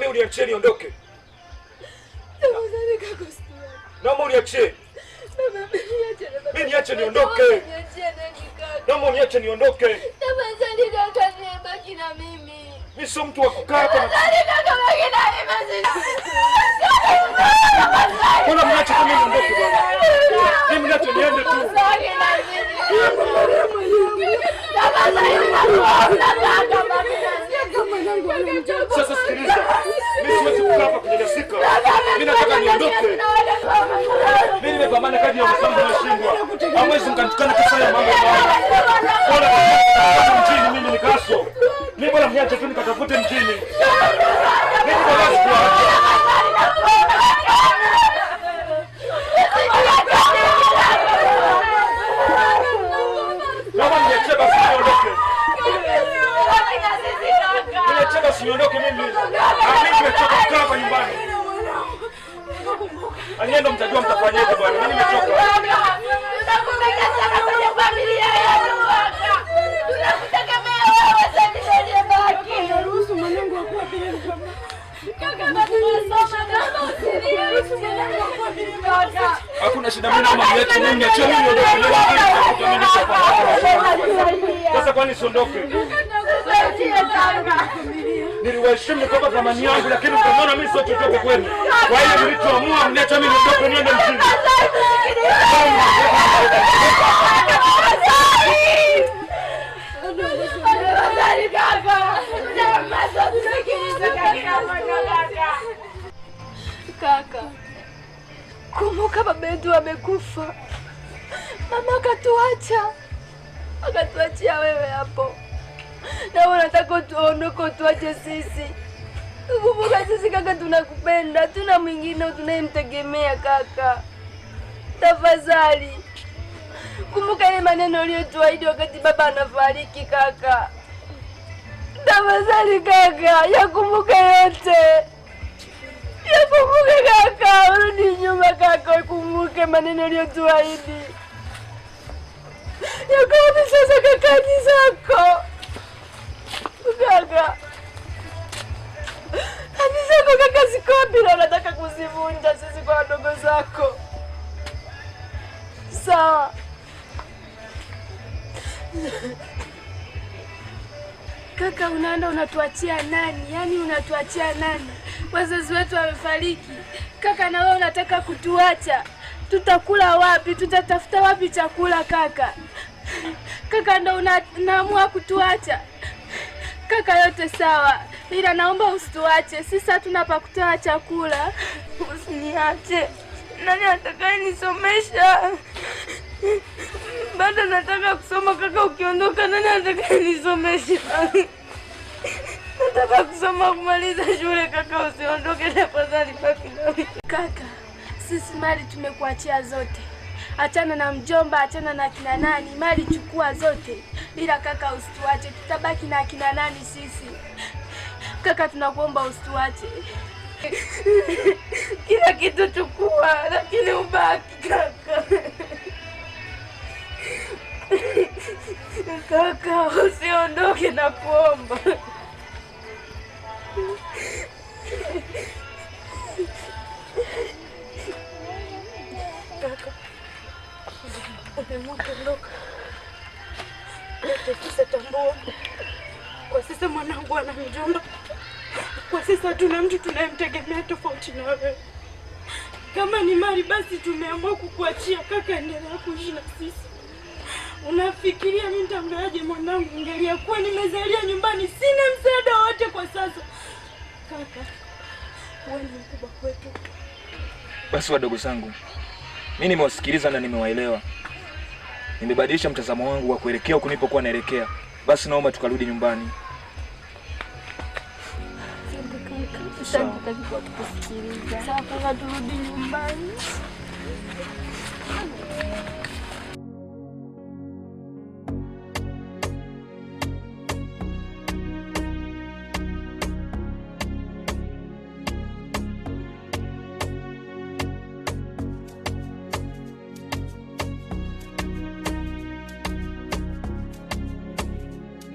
mimi uniachie niondoke. Tafadhali kaka usiwe. Naomba uniachie. Mimi niache niondoke. Naomba uniache niondoke. Tafadhali kaka baki na mimi. Mimi sio mtu wa kukaa hapa. Tafadhali kaka baki na mimi. Mbona mniache kama niondoke bwana? Mimi niache niende tu. Sasa sikiliza. Mimi siwezi kukaa hapa kunyanyasika. Mimi nataka niondoke. Mimi nimepambana kadri ya uwezo wangu nashindwa. Hamwezi mkanitukana kisa ya mambo haya. Bora mjini mimi nikaso. Mimi bora mniache tu nikatafute mjini. Mimi bora sikuacha. Naomba niache basi niondoke. Niache basi niondoke mimi. Mimi nimechoka kukaa hapa nyumbani. Aniendo mtajua mtafanyaje bwana. Mimi nimechoka. Tunakupenda sana kwenye familia yetu kaka. Tunakutegemea wewe sasa ndiye baki. Ruhusu mwanangu akue bila mama. Kaka tunasoma kama usiniruhusu mwanangu akue bila kaka. Hakuna shida mimi naomba niache mimi niache mimi niondoke. Sasa kwani siondoke? Niliwaheshimu kwa thamani yangu lakini mtaona mimi sio chochote kwenu. Kwa hiyo nilichoamua mniache mimi niondoke niende mjini. Kaka, kumbuka baba yetu amekufa. Mama akatuachia wewe hapo. Na unataka tuondoke tuache sisi. Kumbuka sisi kaka tunakupenda, tuna mwingine tunayemtegemea kaka. Tafadhali. Kumbuka ile maneno uliyotuahidi wakati baba anafariki kaka. Tafadhali kaka, yakumbuke yote. Yakumbuke kaka, urudi nyuma kaka, ukumbuke maneno uliyotuahidi. Yakumbuke sasa kaka ni zako. Kaka. Hadi zako kaka ziko bila unataka kuzivunja sisi kwa wadogo zako. Sawa. Kaka unaenda unatuachia nani? Yaani unatuachia nani? Wazazi wetu wamefariki. Kaka na wewe unataka kutuacha. Tutakula wapi? Tutatafuta wapi chakula kaka? Kaka ndo unaamua kutuacha. Kaka yote sawa. Ila naomba usituache. Sisi hatuna pa kutoa chakula. Usiniache. Nani atakayenisomesha? Bado nataka kusoma kaka, ukiondoka nani atakayenisomesha? Nataka kusoma kumaliza shule kaka, usiondoke tafadhali baki nami. Kaka, sisi mali tumekuachia zote. Achana na mjomba, achana na kina nani, mali chukua zote. Ila kaka usituache, tutabaki na kina nani sisi. Kaka tunakuomba usituache. Kila kitu chukua, lakini ubaki kaka. Kaka usiondoke na kuomba. Kaka, umeondoka. Sasa tambua, kwa sasa mwanangu ana mjomba. Kwa sasa tuna mtu tunayemtegemea tofauti na wewe. Kama ni mali basi tumeamua kukuachia kaka, endelea kuishi na sisi. Unafikiria mimi nitamleaje mwanangu? Ingelia kuwa nimezalia nyumbani, sina msaada wote kwa sasa. Kaka, wewe ni mkubwa kwetu. Basi wadogo zangu, mimi nimewasikiliza na nimewaelewa. Nimebadilisha mtazamo wangu wa kuelekea huko nilipokuwa naelekea. Basi naomba tukarudi nyumbani. Asante kwa kusikiliza. Sasa turudi nyumbani.